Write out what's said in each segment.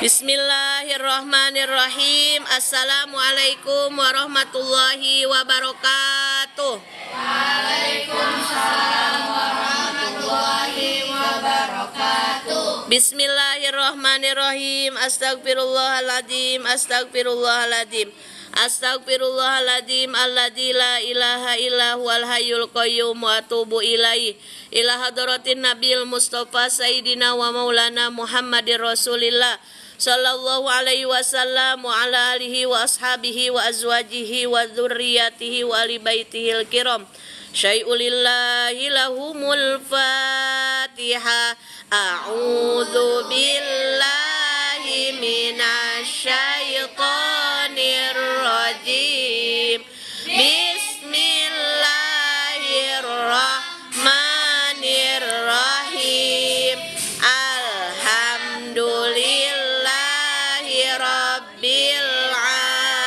Bismillahirrahmanirrahim. Assalamualaikum warahmatullahi wabarakatuh. Waalaikumsalam warahmatullahi wabarakatuh. Bismillahirrahmanirrahim. Astagfirullahaladzim. Astagfirullahaladzim. Astagfirullahaladzim. Alladzi la ilaha illa huwal hayyul qayyum wa atubu ilaihi. Ila hadratin Nabil Mustafa Sayyidina wa Maulana Muhammadir Rasulillah sallallahu alaihi wasallam wa ala alihi wa ashabihi wa azwajihi wa dzurriyyatihi wa ali baitihil kiram. Syai'ulillahi lahumul Fatihah. A'udzu billahi minasyaitonir rajim. Bismillahirrahmanirrahim. Alhamdulillahi rabbil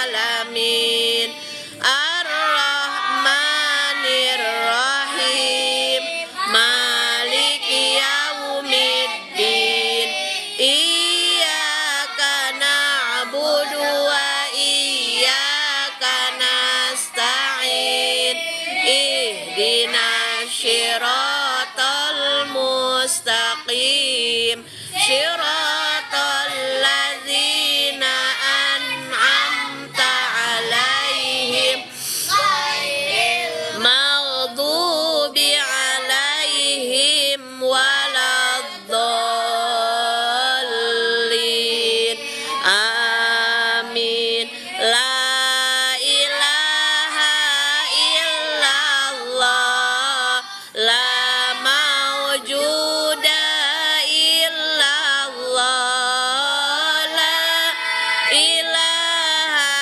alamin. Ar-Rahmanir Rahim. Maliki yaumiddin. Iyyaka na'budu wa iyyaka nasta'in. Ihdinas siratal mustaqim. Siratal ladzina an'amta 'alaihim ghairil maghdubi 'alaihim waladdallin. Amin. La ilaha illallah. La mawjuda illallah. La ilaha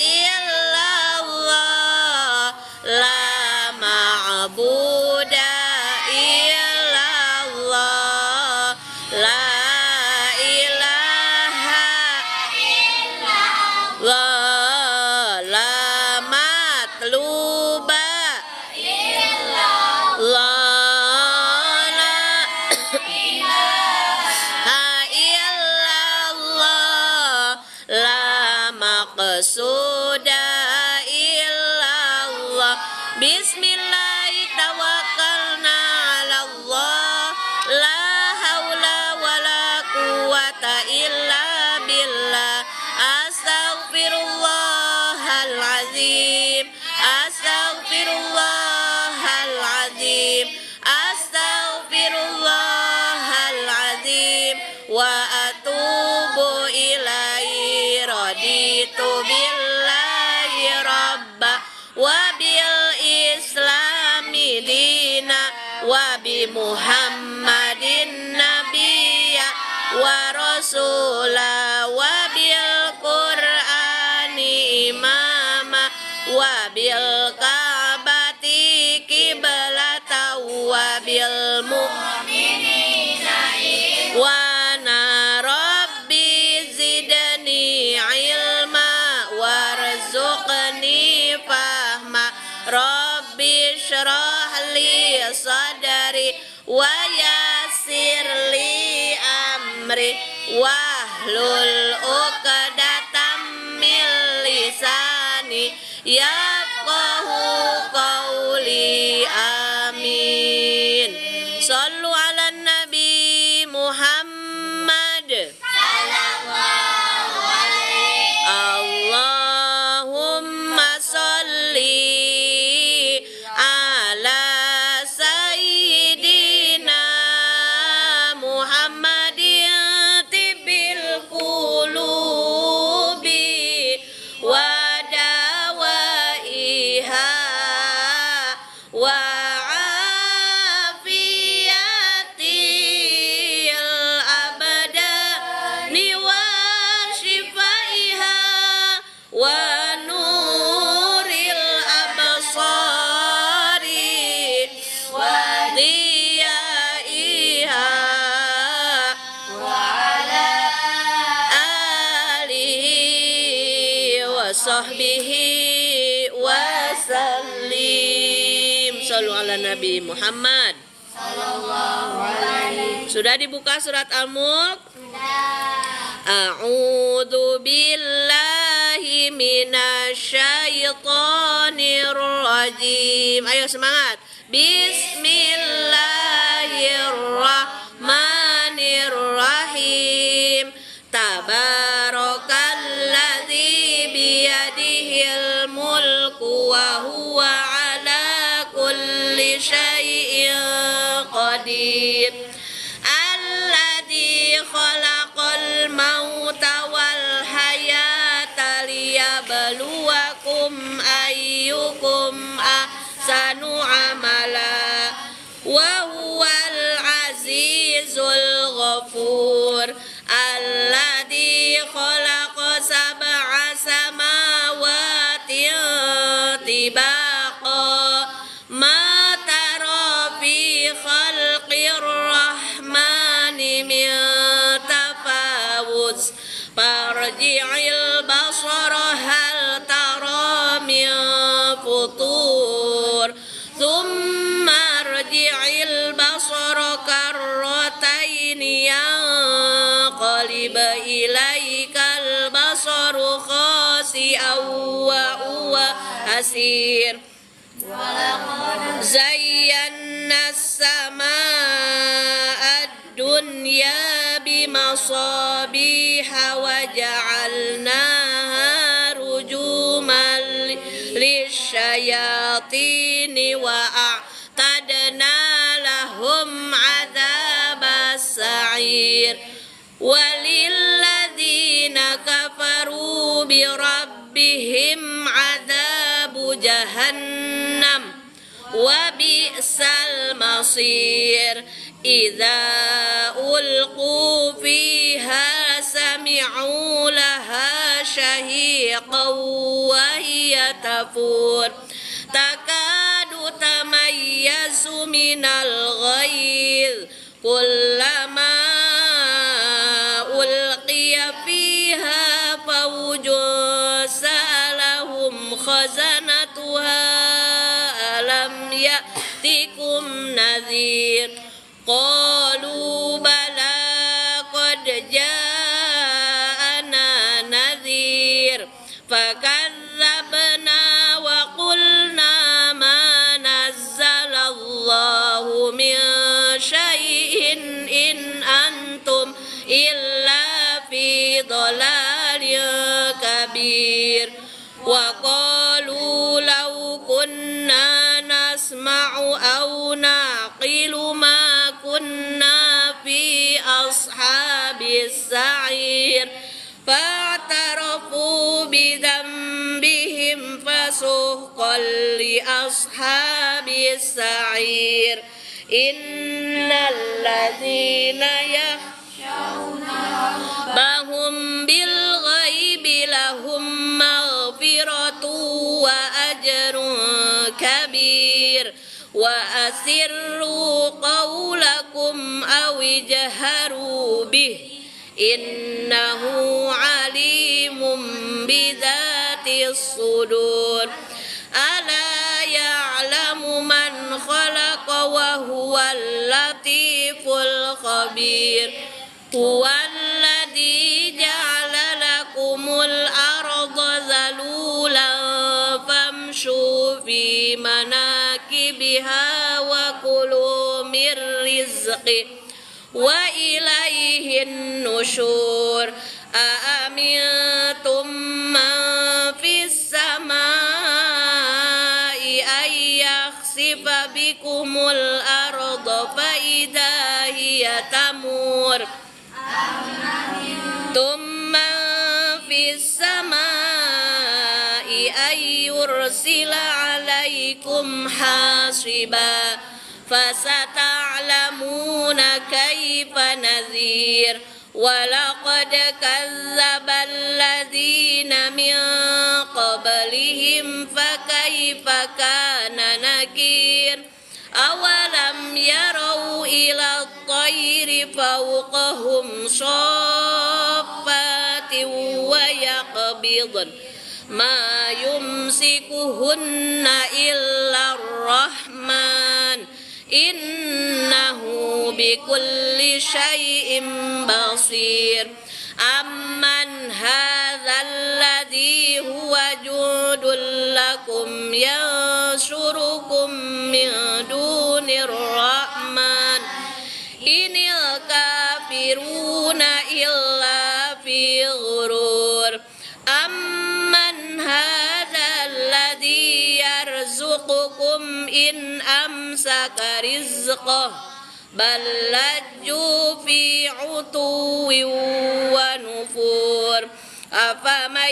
illallah. La ma'buda illallah. La ilaha illallah. La matluba illallah. La ilaha illallah. La maqsuda illallah. Bismillahi tawakkalna 'alallah. La haula wala quwata illa billah. Astaghfirullahalazim. Astaghfirullahalazim. Astaghfirullahalazim. Wa atubu ilaihi. Raditu billahi rabba wa bil islami dina wa bi muhammadin nabiyya wa rasula wa bil qur'ani imama wa bil ka'bati qiblata wa bil mu'minina wa na rabbi zidni ilma warzuqni fahma. Rabbi shrah li sadri wa yassir li amri wahlul 'uqdatam min lisani yafqahu qawli. Amin. Shallu ala nabi Muhammad. Allahumma sholli ala sayyidina Muhammadin tibbil qulubi wa dawaiha wa afiyatil abdani wa shifaiha wa nuril absari wa diyaiha wa ala alihi wa sahbihi wa sallim. Shallu ala Nabi Muhammad. Sallallahu alaihi. Sudah dibuka surat Al-Mulk? Sudah. A'udzu billahi minasyaitonir rajim. Ayo semangat. Bismillahirrahmanirrahim. Tabarakalladzi biyadihil mulku wa huwa ala kulli syai'in qadir. Alladzi khalaqal mauta wal hayata liyabluwakum ayyukum ahsanu amala wa huwal azizul ghafur. Alladzi khalaqa sab'a samawati tibaqa ma tara fi khalqir rahmani min tafawuz farji'il basara hal tara min futur thumma rji'il basara karrataini yanqalib ilaikal basaru khasi'an wa huwa hasir. Zayyana as-samaa'a ad-dunya bimasabiha wa ja'alnaha rujuman lisyayatini wa a'tadna lahum 'adzabas sa'ir. Walilladzina kafaru birabbihim 'adzabu jahannam wa bi'sal masir. Idza ulqu fiha sami'u laha shahiqan wa hiya tafur takadu tamayyazu minal ghaiz kullama ulqiya fiha fawjun sa'alahum khazanatuha alam ya'tikum nadhir. Qalu bala qad ja'ana nadhir fakadzabna wa qulna ma nazzalallahu min syai'in in antum illa fi dhalalin kabir. Wa qalu law kunna nasma'u aw naqilu ma kunna fi ashabis sa'ir fa'tarafu bidhanbihim fasuhqan li ashabis sa'ir. Innal ladzina yakhshawna bil ghaibi lahum maghfiratu wa ajrun kabir. Wa asirru qawlakum aw ijharu bih innahu alimun bidzatis sudur. Ala ya'lamu man khalaqa wa huwal latiful khabir. Huwallazi ja'ala lakumul arda zalulan famshu fi manakibiha wa kulu mir rizqi wa ilaihin nusyur. Aamintum man fis samai ay yakhsifa bikumul arda fa idza hiya tamur. Tumma fis samai ay yursila alaikum hasiba fasata'lamuna kaifa nadhir. Walaqad kazzabal ladzina min qablihim fakaifa kana nakir. Awalam yarau ila at-tayri fawqahum shaffatin wa yaqbidun ma yumsikuhunna illa ar-rahman innahu bikulli syai'in basir. Amman hadzal ladzi huwa jundul lakum yansurukum min dunir rahman inil kafiruna illa fi ghurur. Amman hadzal ladzi yarzuqukum in amsaka rizqah bal lajju fi utuwin wa nufur. Afaman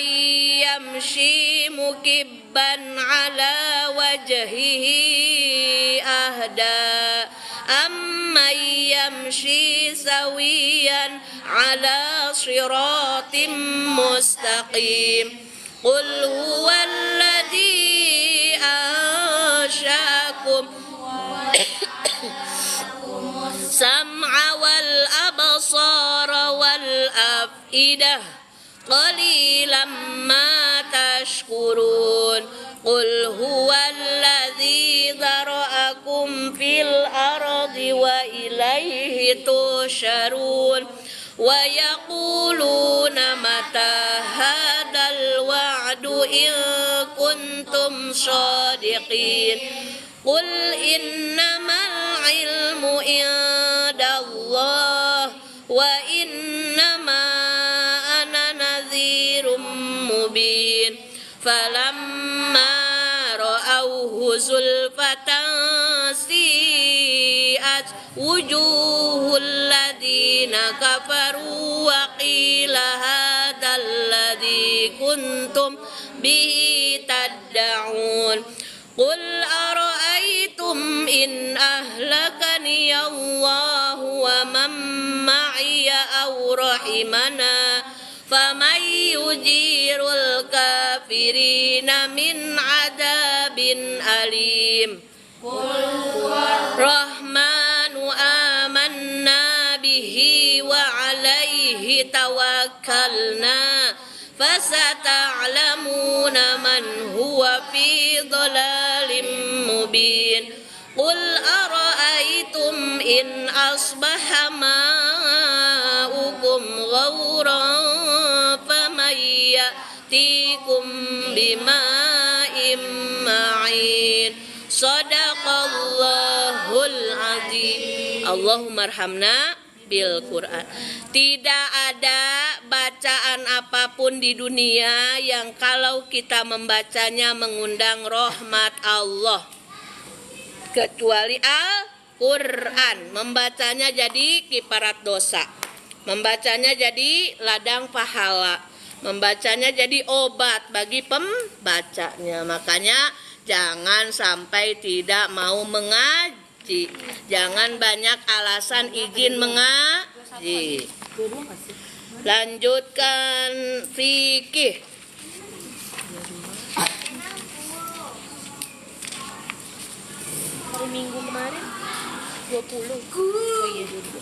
yamshi mukibban ala wajhihi ahda amman yamshi sawiyan ala siratim mustaqim. Qul huwallazi ansha'akum sam'a wal absara wal afidah qalilan ma tashkurun. Qul huwallazi dzara'akum fil ardi wa ilaihi tusyarun. Wa yaquluna mata hadzal wa'du in kuntum shadiqin. Qul innamal ilmu indallah wa innama ana nadhirum mubin. Falamma ra'awhu zulfatan si'at wujuhul ladina kafaru wa qila hadzal ladzi kuntum bihi tad'un. Qul ara'aytum in ahlakani Allahu wa man ma'iya aw rahimana faman yujirul kafirina min adabin alim. Rahmanu amanna bihi wa alaihi tawakkalna fasata'lamuna man huwa fi dhalalin mubin. Qul ara'aytum in asbaha ma'ukum ghauran faman ya'tikum bima'in ma'in. Shadaqallahul azim. Allahumma arhamna bil Quran. Tidak ada bacaan apapun di dunia yang kalau kita membacanya mengundang rahmat Allah kecuali Al-Quran. Membacanya jadi kiparat dosa, membacanya jadi ladang pahala, membacanya jadi obat bagi pembacanya. Makanya jangan sampai tidak mau mengaji. Jangan banyak alasan izin mengaji. Lanjutkan fikih. Hari Minggu kemarin 20. Oh iya 20.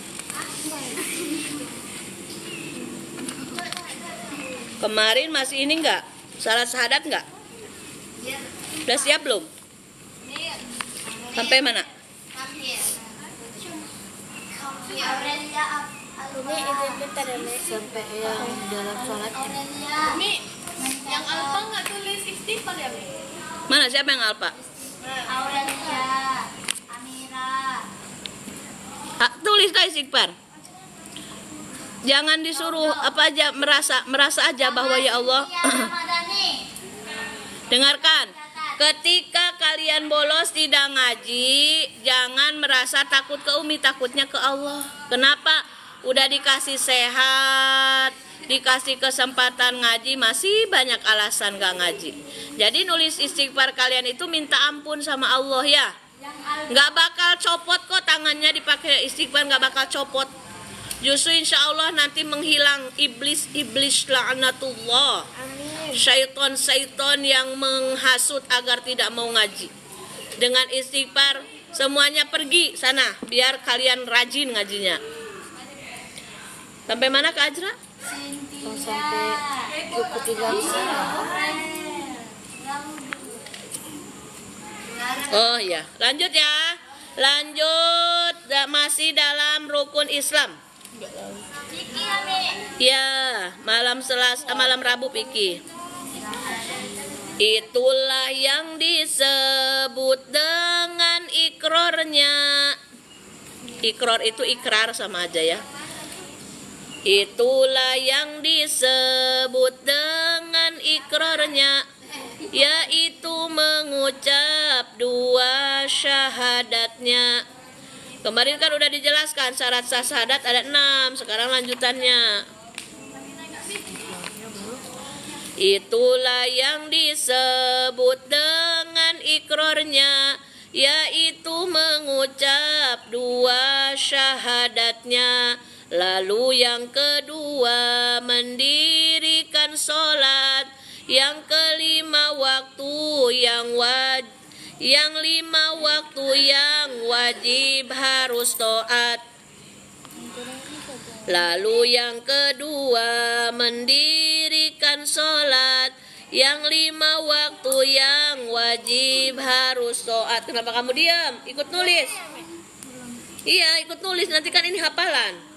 Kemarin masih ini enggak? Salat syahadat enggak? Udah siap belum? Sampai mana? Sampai yang dalam sholatnya. Mi, yang alfa nggak tulis istighfar ya, Mi? Mana siapa yang alfa? Aurelia, Amira. Tulis istighfar. Jangan disuruh apa aja, merasa aja bahwa ya Allah. Dengarkan. Ketika kalian bolos tidak ngaji, jangan merasa takut ke Umi, takutnya ke Allah. Kenapa? Udah dikasih sehat, dikasih kesempatan ngaji, masih banyak alasan gak ngaji. Jadi nulis istighfar kalian itu minta ampun sama Allah ya. Gak bakal copot kok tangannya dipakai istighfar, gak bakal copot. Justru insya Allah nanti menghilang iblis la'natullah. Syaiton yang menghasut agar tidak mau ngaji. Dengan istighfar semuanya pergi sana, biar kalian rajin ngajinya. Sampai mana Kak Ajra? Sampai buku 3. Oh ya, lanjut ya. Lanjut, masih dalam rukun Islam. Ya, malam Rabu Piki. Itulah yang disebut dengan ikrornya. Ikror itu ikrar sama aja ya. Itulah yang disebut dengan ikrornya, yaitu mengucap dua syahadatnya. Kemarin kan udah dijelaskan syarat sah syahadat ada 6. Sekarang lanjutannya. Itulah yang disebut dengan ikrornya, yaitu mengucap dua syahadatnya. Lalu yang kedua mendirikan sholat. Yang kelima waktu yang 5 waktu yang wajib harus taat. Lalu yang kedua mendirikan sholat. Yang 5 waktu yang wajib harus taat. Kenapa kamu diam? Ikut nulis. Iya, ikut nulis. Nanti kan ini hafalan.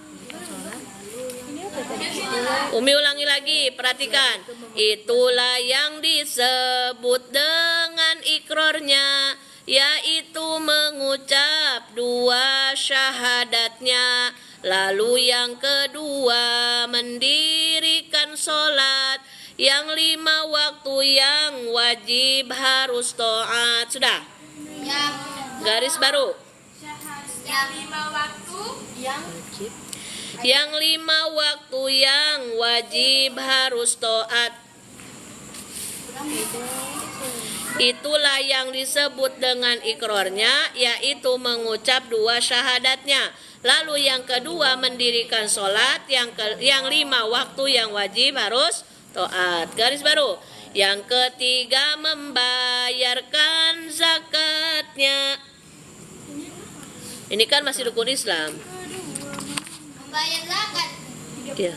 Umi ulangi lagi, perhatikan. Itulah yang disebut dengan ikrornya, yaitu mengucap dua syahadatnya. Lalu yang kedua mendirikan sholat. Yang 5 waktu yang wajib harus taat. Sudah? Garis baru. Yang 5 waktu yang Yang 5 waktu yang wajib harus taat. Itulah yang disebut dengan ikrornya, yaitu mengucap dua syahadatnya. Lalu yang kedua mendirikan sholat. Yang 5 waktu yang wajib harus taat. Garis baru. Yang ketiga membayarkan zakatnya. Ini kan masih rukun Islam. bayar zakat. Iya.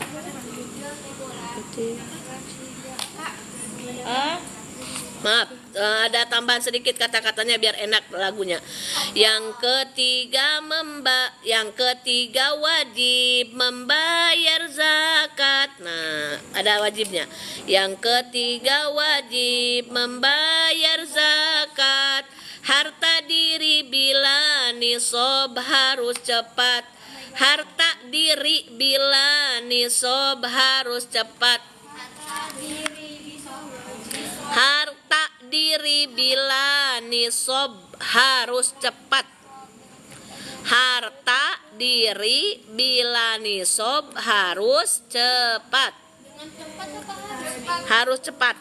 Maaf, ada tambahan sedikit kata-katanya biar enak lagunya. Yang ketiga wajib membayar zakat. Nah, ada wajibnya. Yang ketiga wajib membayar zakat. Harta diri bila nisab harus cepat. Harta diri bila nisab harus cepat. Harta diri bila nisab harus cepat. Harta diri bila nisab harus cepat. Harus cepat.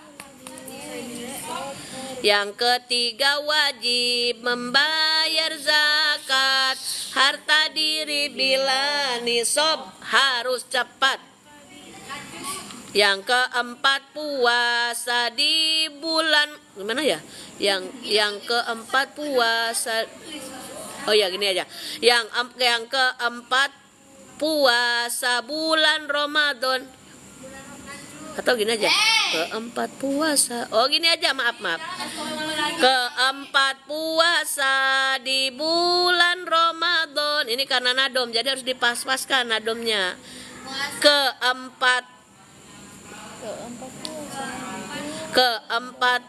Yang ketiga wajib membayar zakat. Harta diri bila nisab harus cepat. Yang keempat puasa di bulan gimana ya? Yang keempat puasa. Oh ya gini aja. Yang keempat puasa bulan Ramadan. Atau gini aja. Keempat puasa. Oh gini aja, maaf. Keempat puasa di bulan Ramadan. Ini karena nadom, jadi harus dipas-paskan nadomnya. Keempat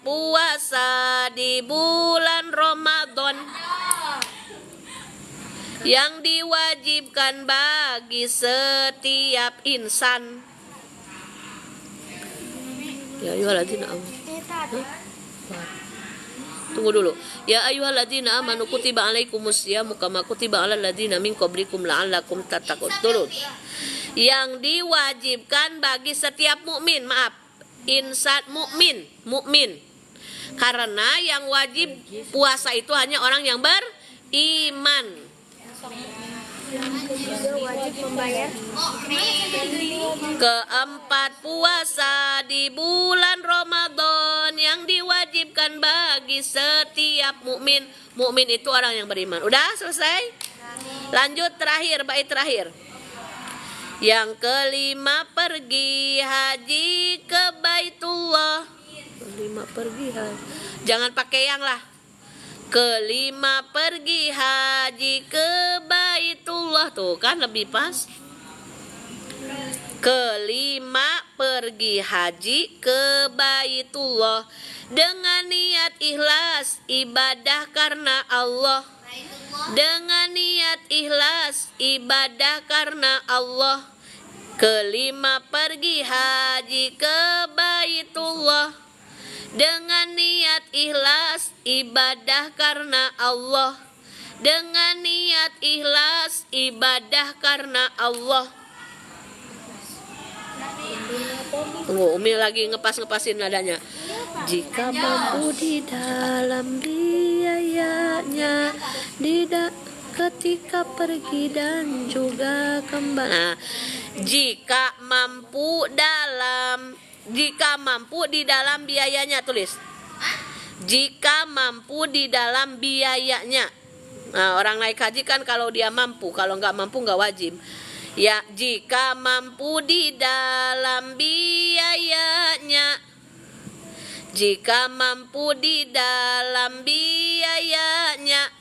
puasa di bulan Ramadan yang diwajibkan bagi setiap insan. Ya ayyuhalladzina amanu. Tunggu dulu. Ya ayyuhalladzina amanu kutiba alaikumusyamu kama kutiba alal ladzina min qablikum la'allakum tattaqun. Turun. Yang diwajibkan bagi setiap mukmin, maaf, insan mukmin. Karena yang wajib puasa itu hanya orang yang beriman. Wajib membayar. Keempat puasa di bulan Ramadan yang diwajibkan bagi setiap mukmin. Mukmin itu orang yang beriman. Udah selesai? Lanjut terakhir, bait terakhir. Yang kelima pergi haji ke Baitullah. Kelima pergi haji. Jangan pakai yang lah. Kelima pergi haji ke Baitullah. Tuh kan lebih pas. Kelima, pergi haji ke Baitullah dengan niat ikhlas ibadah karena Allah. Dengan niat ikhlas ibadah karena Allah. Kelima, pergi haji ke Baitullah dengan niat ikhlas ibadah karena Allah. Dengan niat ikhlas ibadah karena Allah. Tunggu, Umi lagi ngepas-ngepasin nadanya. Jika mampu di dalam biayanya, ketika pergi dan juga kembali. Nah, jika mampu di dalam biayanya, tulis. Jika mampu di dalam biayanya. Nah, orang naik haji kan kalau dia mampu, kalau nggak mampu nggak wajib. Ya, jika mampu di dalam biayanya. Jika mampu di dalam biayanya.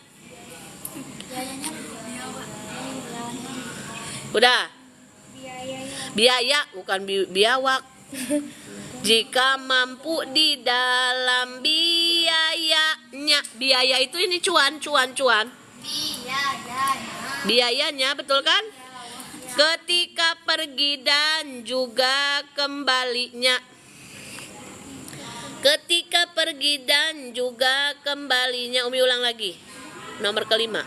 Udah? Biaya, bukan biawak. Jika mampu di dalam biayanya. Biaya itu ini cuan. Biayanya, betul kan? Ketika pergi dan juga kembalinya. Ketika pergi dan juga kembalinya. Umi ulang lagi. Nomor kelima.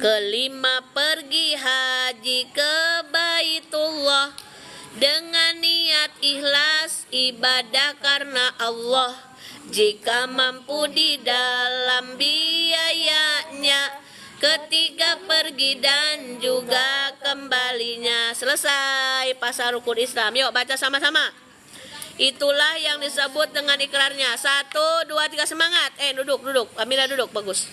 Kelima, pergi haji ke Baitullah dengan niat ikhlas ibadah karena Allah. Jika mampu di dalam biayanya. Ketika pergi dan juga kembalinya. Selesai pasal rukun Islam. Yuk baca sama-sama. Itulah yang disebut dengan ikrarnya. 1, 2, 3 semangat. Duduk. Amira duduk, bagus.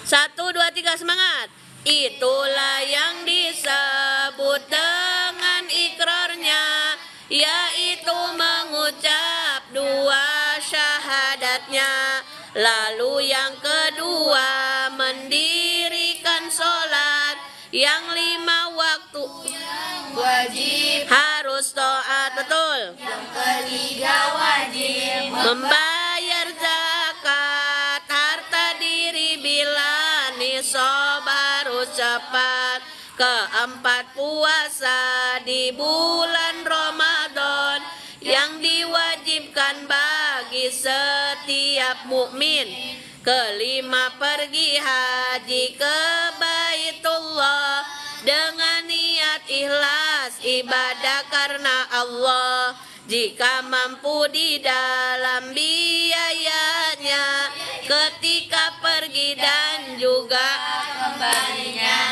1, 2, 3 semangat. Itulah yang disebut dengan ikrarnya, yaitu mengucap 2 syahadatnya. Lalu yang kedua, mendirikan sholat yang 5 waktu wajib, harus taat, betul. Yang ketiga, wajib membayar zakat harta diri bila nisab harus cepat. Keempat, puasa di bulan Ramadan yang diwajibkan bagi setiap mukmin. Kelima, pergi haji ke Baitullah dengan niat ikhlas ibadah karena Allah. Jika mampu di dalam biayanya, ketika pergi dan juga kembalinya.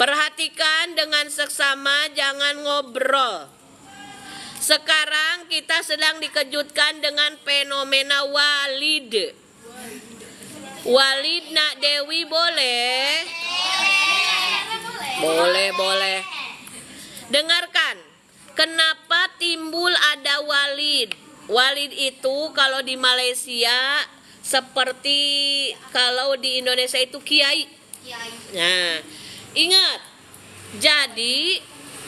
Perhatikan dengan seksama, jangan ngobrol. Sekarang kita sedang dikejutkan dengan fenomena walid. Walid nak Dewi boleh? Boleh. Dengarkan, kenapa timbul ada walid? Walid itu kalau di Malaysia seperti kalau di Indonesia itu kiai. Nah, ingat. Jadi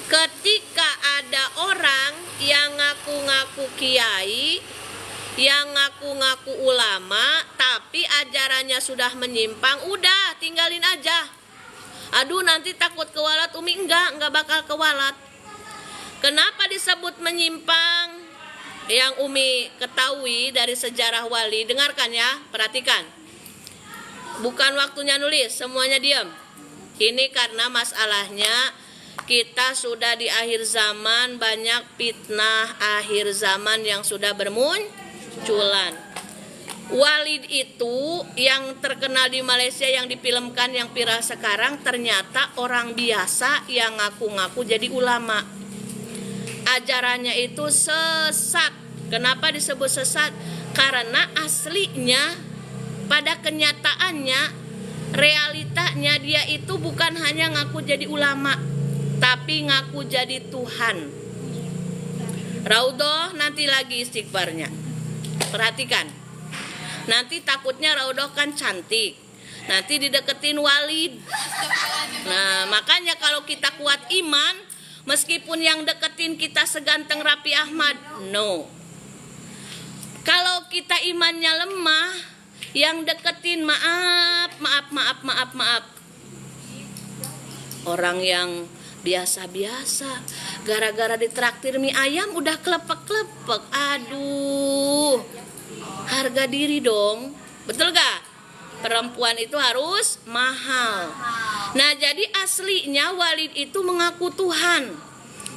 ketika ada orang yang ngaku-ngaku kiai, yang ngaku-ngaku ulama, tapi ajarannya sudah menyimpang, udah tinggalin aja. Aduh, nanti takut kewalat. Umi enggak bakal kewalat. Kenapa disebut menyimpang? Yang Umi ketahui dari sejarah wali, dengarkan ya, perhatikan. Bukan waktunya nulis, semuanya diam. Ini karena masalahnya kita sudah di akhir zaman, banyak fitnah akhir zaman yang sudah bermunculan. Walid itu yang terkenal di Malaysia, yang difilmkan, yang viral sekarang, ternyata orang biasa yang ngaku-ngaku jadi ulama. Ajarannya itu sesat. Kenapa disebut sesat? Karena aslinya, pada kenyataannya, realitanya dia itu bukan hanya ngaku jadi ulama, tapi ngaku jadi Tuhan. Raudhoh nanti lagi istighfarnya. Perhatikan. Nanti takutnya Raudhoh kan cantik, nanti dideketin walid. Nah, makanya kalau kita kuat iman, Meskipun yang deketin kita seganteng Raffi Ahmad, no. Kalau kita imannya lemah, yang deketin maaf. Orang yang biasa-biasa, gara-gara ditraktir mie ayam udah klepek-klepek. Aduh, harga diri dong. Betul gak? Perempuan itu harus mahal. Nah, jadi aslinya Walid itu mengaku Tuhan.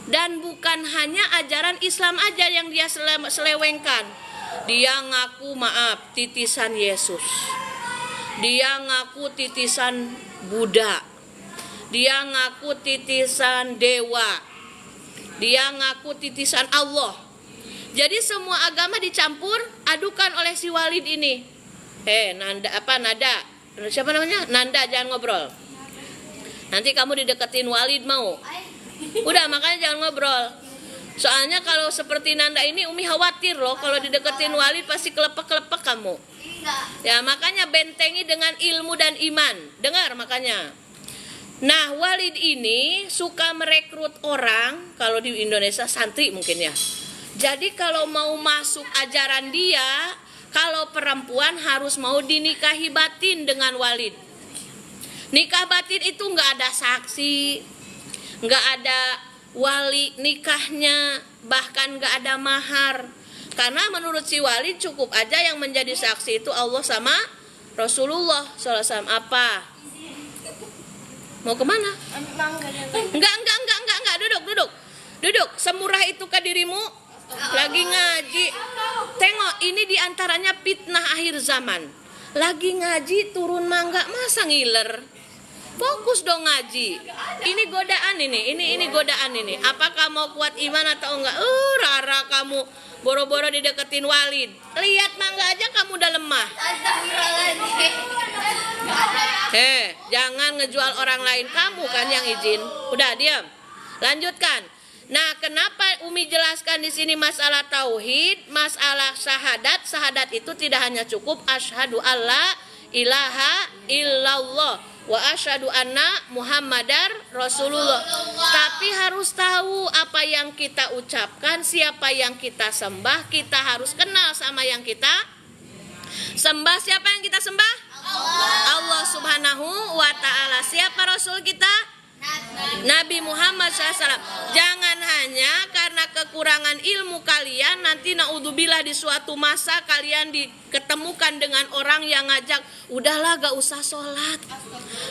Dan bukan hanya ajaran Islam aja yang dia selewengkan. Dia ngaku titisan Yesus. Dia ngaku titisan Buddha. Dia ngaku titisan dewa. Dia ngaku titisan Allah. Jadi semua agama dicampur adukan oleh si Walid ini. Nada. Siapa namanya? Nanda, jangan ngobrol. Nanti kamu dideketin Walid mau. Udah, makanya jangan ngobrol. Soalnya kalau seperti Nanda ini Umi khawatir loh, kalau dideketin Walid pasti kelepek-kelepek kamu. Ya, makanya bentengi dengan ilmu dan iman. Dengar makanya. Nah, Walid ini suka merekrut orang, kalau di Indonesia santri mungkin ya. Jadi kalau mau masuk ajaran dia, kalau perempuan harus mau dinikahi batin dengan Walid. Nikah batin itu nggak ada saksi, nggak ada wali nikahnya, bahkan nggak ada mahar. Karena menurut si Walid cukup aja yang menjadi saksi itu Allah sama Rasulullah SAW. Apa? Mau kemana? Enggak, duduk. Semurah itu ke dirimu? Lagi ngaji. Tengok, ini diantaranya fitnah akhir zaman. Lagi ngaji turun mangga, masa ngiler? Fokus dong ngaji. Ini godaan ini godaan ini. Apakah mau kuat iman atau enggak? Rara kamu boro-boro dideketin Walid. Lihat mangga aja kamu udah lemah. Jangan ngejual orang lain, kamu kan yang izin. Udah, diam. Lanjutkan. Nah, kenapa Umi jelaskan di sini masalah tauhid, masalah syahadat. Syahadat itu tidak hanya cukup asyhadu alla ilaha illallah wa asyhadu anna muhammadar rasulullah. Tapi harus tahu apa yang kita ucapkan, siapa yang kita sembah. Kita harus kenal sama yang kita sembah. Siapa yang kita sembah? Allah Subhanahu wa ta'ala. Siapa Rasul kita? Nabi Muhammad SAW. Jangan hanya karena kekurangan ilmu kalian, nanti naudzubillah di suatu masa kalian diketemukan dengan orang yang ngajak, udahlah gak usah sholat.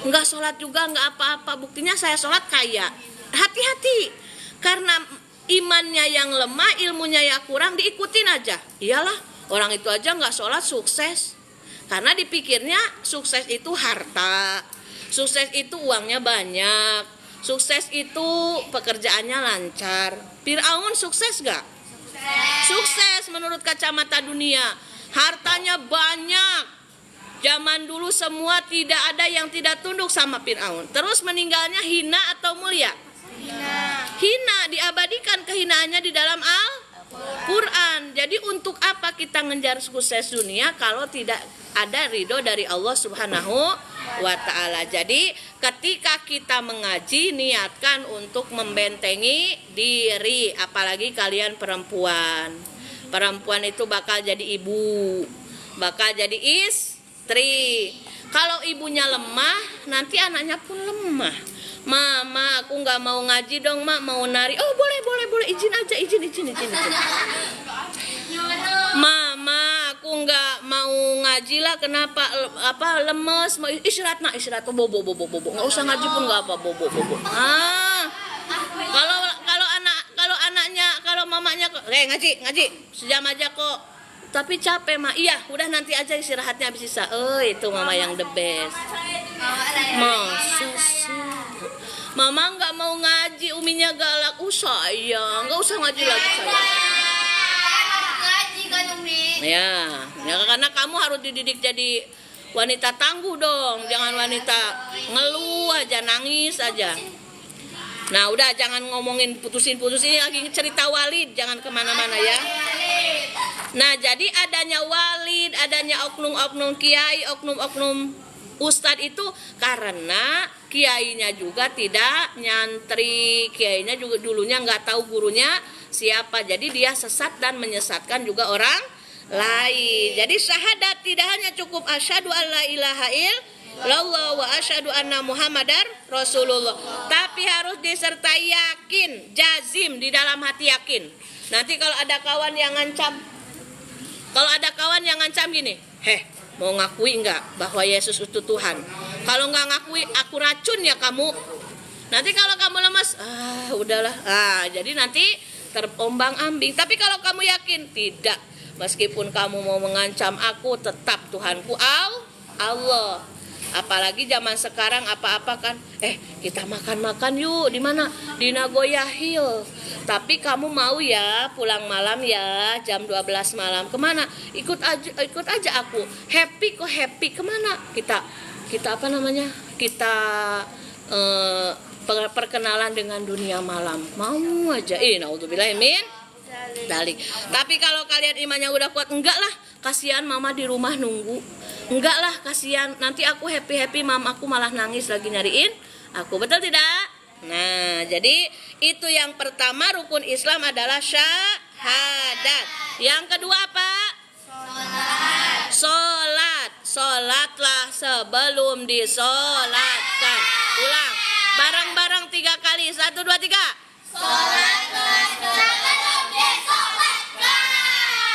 Enggak sholat juga gak apa-apa, buktinya saya sholat kaya. Hati-hati, karena imannya yang lemah, ilmunya yang kurang, diikutin aja. Iyalah, orang itu aja gak sholat sukses. Karena dipikirnya sukses itu harta, sukses itu uangnya banyak, sukses itu pekerjaannya lancar. Fir'aun sukses gak? Sukses menurut kacamata dunia. Hartanya banyak. Zaman dulu semua tidak ada yang tidak tunduk sama Fir'aun. Terus meninggalnya hina atau mulia? Hina, diabadikan kehinaannya di dalam Al-Quran. Jadi untuk apa kita ngejar sukses dunia kalau tidak ada ridho dari Allah Subhanahu wa ta'ala. Jadi ketika kita mengaji, niatkan untuk membentengi diri. Apalagi kalian perempuan. Perempuan itu bakal jadi ibu, bakal jadi istri. Kalau ibunya lemah, nanti anaknya pun lemah. Mama, aku nggak mau ngaji dong, Mak, mau nari. Oh, boleh, izin aja, izin. Mama, aku nggak mau ngaji lah, kenapa? Lemes, mau istirahat, nak, istirahat. Bobo, nggak usah ngaji pun nggak apa, bobo. Kalau mamanya, ngaji, sejam aja kok. Tapi capek, Mak. Iya, udah nanti aja istirahatnya habis sisa. Itu mama yang the best. Masa sih? Mama nggak mau ngaji, Uminya galak. Sayang, nggak usah ngaji lagi sayang. Ya, karena kamu harus dididik jadi wanita tangguh dong. Jangan wanita ngeluh aja, nangis aja. Nah, udah, jangan ngomongin putusin ini lagi cerita Walid, jangan kemana-mana ya. Nah, jadi adanya Walid, adanya oknum-oknum kiai, oknum-oknum Ustadz itu karena kiainya juga tidak nyantri, kiainya juga dulunya nggak tahu gurunya siapa, jadi dia sesat dan menyesatkan juga orang lain. Jadi syahadat tidak hanya cukup asyhadu alla ilaha illallah wa asyhadu anna muhammadar rasulullah, tapi harus disertai yakin, jazim, di dalam hati yakin. Nanti kalau ada kawan yang ngancam gini, mau ngakui nggak bahwa Yesus itu Tuhan? Kalau nggak ngakui, aku racun ya kamu. Nanti kalau kamu lemas, udahlah. Jadi nanti terombang-ambing. Tapi kalau kamu yakin, tidak. Meskipun kamu mau mengancam aku, tetap Tuhanku Allah. Apalagi zaman sekarang apa-apa kan, kita makan-makan yuk. Di mana? Di Nagoya Hill. Tapi kamu mau ya pulang malam ya, jam 12 malam. Kemana? Ikut aja aku. Happy kok, happy. Kemana? Kita apa namanya? Kita perkenalan dengan dunia malam. Mau aja. Naudzubillah min dalik. Tapi kalau kalian imannya udah kuat, enggak lah, kasihan mama di rumah nunggu. Enggak lah, kasihan, nanti aku happy mama aku malah nangis lagi nyariin aku. Betul tidak? Nah, jadi itu yang pertama, rukun Islam adalah syahadat. Yang kedua apa? Sholatlah sebelum disolatkan. Ulang bareng-bareng 3 kali. 1, 2, 3. Sholatlah sebelum disolatkan.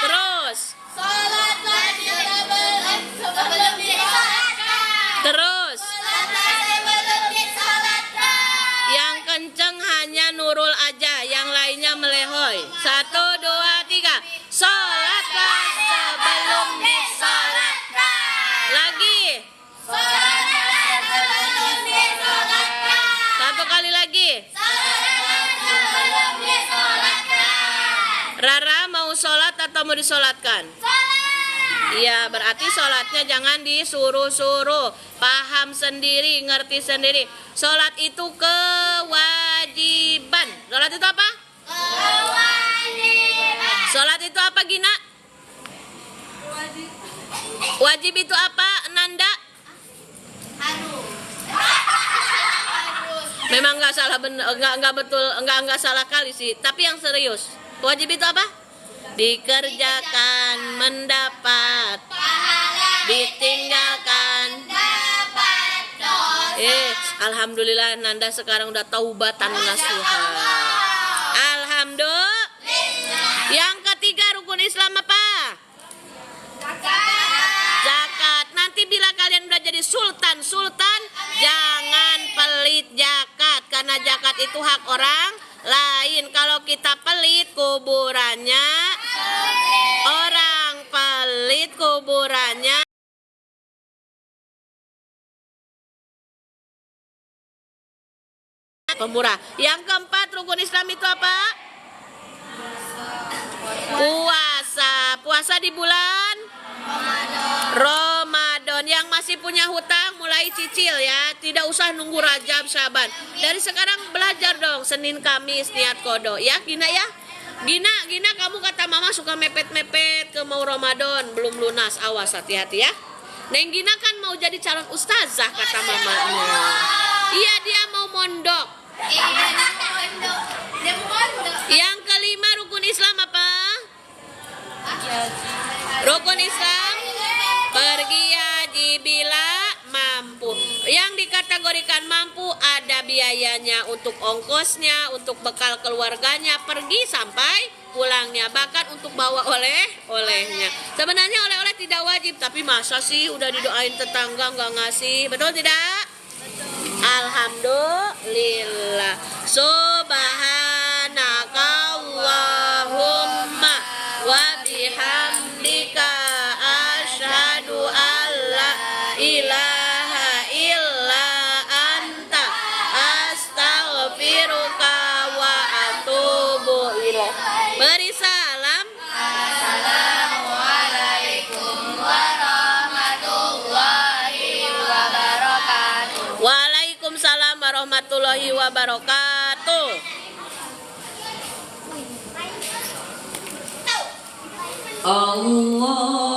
Terus. Sholatlah sebelum disolatkan. Terus. Sholatlah sebelum disolatkan. Yang kenceng hanya Nurul aja, yang lainnya melehoy. 1, 2, 3. Sholatlah sebelum disolatkan. Lagi. Sholatlah sebelum disolatkan. 1 kali lagi. Sholatlah sebelum disolatkan. Rara mau sholat atau mau disolatkan? Iya, berarti sholatnya jangan disuruh-suruh. Paham sendiri, ngerti sendiri. Sholat itu kewajiban. Sholat itu apa? Kewajiban. Sholat itu apa, Gina? Wajib itu apa, Nanda? Memang nggak salah, nggak betul, nggak salah kali sih. Tapi yang serius, wajib itu apa? Dikerjakan mendapat Pahala, ditinggalkan. dapat dosa. Alhamdulillah Nanda sekarang udah taubatan nasuha. Alhamdulillah. Yang ketiga rukun Islam apa? Zakat. Nanti bila kalian udah jadi sultan, jangan pelit zakat, karena zakat itu hak orang lain. Kalau kita pelit, kuburannya orang pelit, kuburannya pemurah. Yang keempat rukun Islam itu apa? Puasa di bulan Ramadan. Yang masih punya hutang mulai cicil ya, tidak usah nunggu Rajab Syaban. Dari sekarang belajar dong, Senin Kamis niat kodo ya, Gina ya. Gina kamu kata mama suka mepet-mepet ke mau Ramadan, belum lunas, awas hati-hati ya. Neng Gina kan mau jadi calon ustazah kata mamanya. Iya, dia mau mondok. Yang kelima rukun Islam apa? Rukun Islam pergi haji bila mampu. Yang dikategorikan mampu ada biayanya untuk ongkosnya, untuk bekal keluarganya, pergi sampai pulangnya, bahkan untuk bawa oleh-olehnya. Sebenarnya oleh-oleh tidak wajib, tapi masa sih udah didoain tetangga nggak ngasih, betul tidak? Alhamdulillah. Subhanakallahumma wa bihamdika asyhadu alla ilaha illa anta astaghfiruka wa atubu ilaik. Beri salam. Assalamualaikum warahmatullahi wabarakatuh. Waalaikumsalam warahmatullahi wabarakatuh. Allah